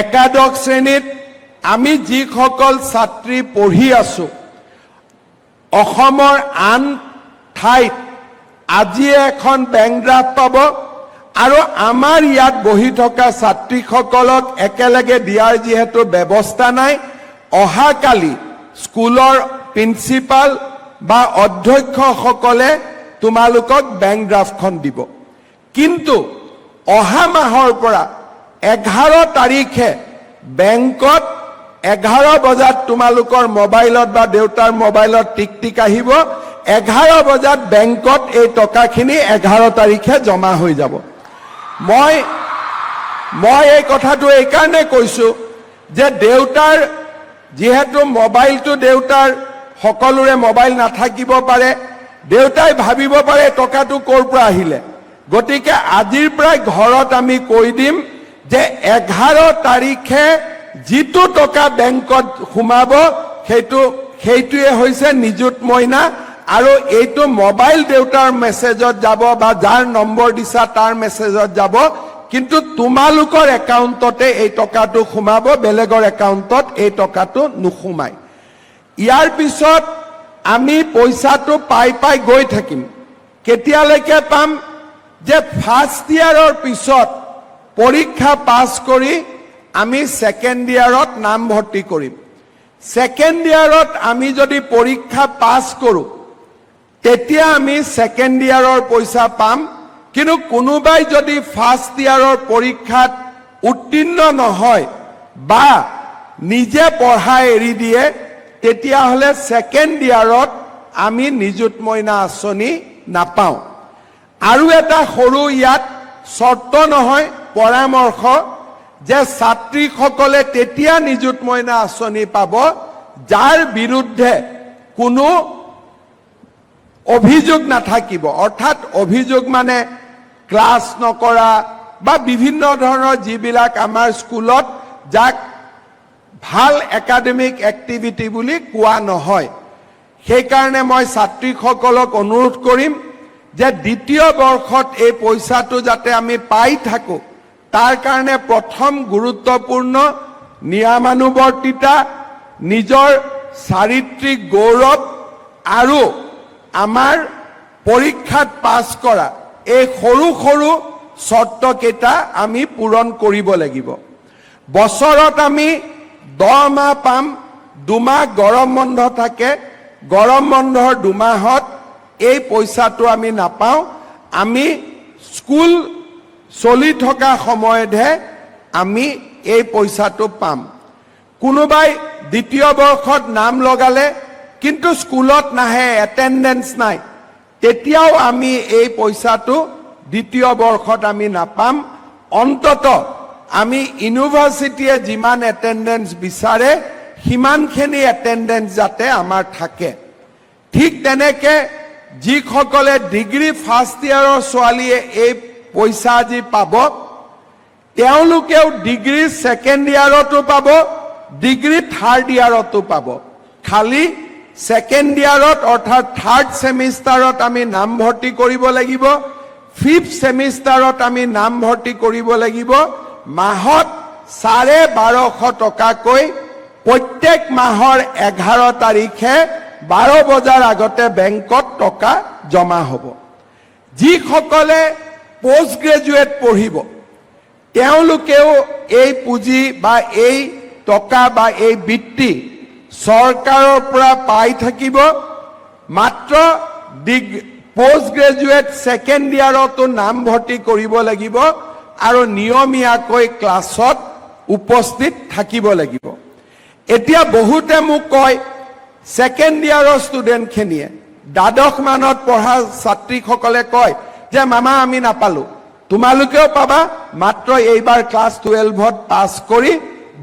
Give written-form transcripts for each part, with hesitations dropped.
একাদশ শ্ৰেণীত আমি যিসকল ছাত্ৰী পঢ়ি আছো অসমৰ আন ঠাইত আজি এখন বেংক ড্ৰাফ্ট পাব আৰু আমাৰ ইয়াত বহি থকা ছাত্ৰীসকলক একেলগে দিয়াৰ যিহেতু ব্যৱস্থা নাই অহাকালি স্কুলৰ প্ৰিন্সিপাল বা অধ্যক্ষসকলে তোমালোকক বেংক ড্ৰাফ্টখন দিব কিন্তু অহা মাহৰ পৰা 11 তাৰিখে বেংকত 11 বজাত তোমালোকৰ মোবাইলত বা দেউতাৰ মোবাইলত টিকটিক আহিব 11 বজাত বেংকত এই টকাখিনি 11 তাৰিখে জমা হৈ যাব মই এই কথাটো এই কাৰণে কৈছো যে দেউতাৰ যেহেতু মোবাইলটো দেউতাৰ সকলোৰে মোবাইল নাথাকিব পাৰে দেউতাই ভাবিব পাৰে টকাটো ক'ৰ পৰা আহিলে গতিকে আজিৰ পৰা ঘৰত আমি কৈ দিম যে 11 তাৰিখে যিটো টকা বেংকত সোমাব সেইটোৱে হৈছে নিযুত মইনা আৰু এইটো মোবাইল দেউতাৰ মেছেজত যাব বা যাৰ নম্বৰ দিছা তাৰ মেছেজত যাব কিন্তু তোমালোকৰ একাউণ্টতে এই টকাটো সোমাব বেলেগৰ একাউণ্টত এই টকাটো নুসুমায় ইয়াৰ পিছত আমি পইচাটো পাই গৈ থাকিম কেতিয়ালৈকে পাম যে ফাৰ্ষ্ট ইয়াৰৰ পিছত পৰীক্ষা পাছ কৰি আমি সেকেন্ড ইয়াৰত নাম ভৰ্তি কৰিম সেকেন্ড ইয়াৰত আমি যদি পৰীক্ষা পাছ কৰো তেতিয়া আমি সেকেন্ড ইয়াৰৰ পইচা পাম কিন্তু কোনোবাই যদি ফাৰ্ষ্ট ইয়াৰৰ পৰীক্ষাত উত্তীৰ্ণ নহয় বা নিজে পঢ়া এৰি দিয়ে তেতিয়া হলে সেকেন্ড ইয়াৰত আমি নিযুত মইনা আঁচনি নাপাওঁ আৰু এটা সৰু ইয়াত শৰ্ত নহয় পৰামৰ্শ যে ছাত্ৰীসকলে তেতিয়া নিযুত মইনা আঁচনি পাব যাৰ বিৰুদ্ধে কোনো অভিযোগ নাথাকিব অৰ্থাৎ অভিযোগ মানে ক্লাছ নকৰা বা বিভিন্ন ধৰণৰ যিবিলাক আমাৰ স্কুলত যাক ভাল একাডেমিক এক্টিভিটি বুলি কোৱা নহয় সেই কাৰণে মই ছাত্ৰীসকলক অনুৰোধ কৰিম যে দ্বিতীয় বৰ্ষত এই পইচাটো যাতে আমি পাই থাকো তাৰ কাৰণে প্ৰথম গুৰুত্বপূৰ্ণ নিয়মানুৱৰ্তিতা নিজৰ চাৰিত্ৰিক গৌৰৱ আৰু আমাৰ পৰীক্ষাত পাছ কৰা এই সৰু সৰু শৰ্তকেইটা আমি পূৰণ কৰিব লাগিব বছৰত আমি 10 মাহ পাম 2 মাহ গৰম বন্ধ থাকে গৰম বন্ধৰ 2 মাহত এই পইচাটো আমি নাপাওঁ আমি স্কুল চলি থকা সময়তহে আমি এই পইচাটো পাম কোনোবাই দ্বিতীয় বৰ্ষত নাম লগালে কিন্তু স্কুলত নাহে এটেন্ডেন্স নাই তেতিয়াও আমি এই পইচাটো দ্বিতীয় বৰ্ষত আমি নাপাম অন্তত আমি ইউনিভাৰ্সিটিয়ে যিমান এটেন্ডেন্স বিচাৰে হিমানখিনি এটেন্ডেন্স যাতে আমাৰ থাকে ঠিক তেনেকে যিসকলে ডিগ্ৰী ফাৰ্ষ্ট ইয়াৰৰ ছোৱালীয়ে এই পইচা যি পাব তেওঁলোকেও ডিগ্ৰী সেকেন্ড ইয়াৰতো পাব ডিগ্ৰী থাৰ্ড ইয়াৰতো পাব খালি সেকেন্ড ইয়াৰত অৰ্থাৎ থাৰ্ড সেমিষ্টাৰত আমি নাম ভৰ্তি কৰিব লাগিব ফিফথ সেমিষ্টাৰত আমি নাম ভৰ্তি কৰিব লাগিব মাহত 1250 টকাকৈ প্ৰত্যেক মাহৰ 11 তাৰিখে 12 বজাৰ আগতে বেংকত টকা জমা হ'ব যিসকলে পোষ্ট গ্ৰেজুৱেট পঢ়িব তেওঁলোকেও এই পুঁজি বা এই টকা বা এই বৃত্তি চৰকাৰৰ পৰা পাই থাকিব মাত্ৰ পোষ্ট গ্ৰেজুৱেট সেকেন্ড ইয়াৰতো নাম ভৰ্তি কৰিব লাগিব আৰু নিয়মীয়াকৈ ক্লাছত উপস্থিত থাকিব লাগিব এতিয়া বহুতে মোক কয় সেকেন্ড ইয়াৰৰ ষ্টুডেণ্টখিনিয়ে দ্বাদশ মানত পঢ়া ছাত্ৰীসকলে কয় যে মামা আমি নাপালো তোমালোকেও পাবা মাত্ৰ এইবাৰ ক্লাছ 12ত পাছ কৰি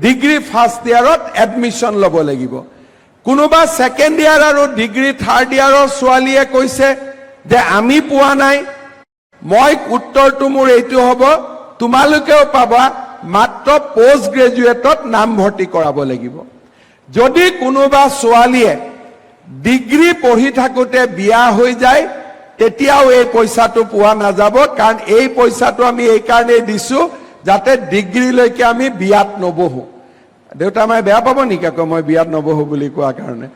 ডিগ্ৰী ফাৰ্ষ্ট ইয়াৰত এডমিশন ল'ব লাগিব কোনোবা সেকেন্ড ইয়াৰ আৰু ডিগ্ৰী থাৰ্ড ইয়াৰৰ ছোৱালীয়ে কৈছে যে আমি পোৱা নাই মই উত্তৰটো মোৰ এইটো হ'ব তোমালোকেও পাবা মাত্ৰ পোষ্ট গ্ৰেজুৱেটত নাম ভৰ্তি কৰাব লাগিব যদি কোনোবা ছোৱালীয়ে ডিগ্ৰী পঢ়ি থাকোতে বিয়া হৈ যায় তেতিয়াও এই পইচাটো পোৱা নাযাব কাৰণ এই পইচাটো আমি এই কাৰণে দিছো যাতে ডিগ্ৰীলৈকে আমি বিয়াত নবহো। দেউতা মায়ে বেয়া পাব নেকি আকৌ মই বিয়াত নবহো বুলি কোৱা কাৰণে?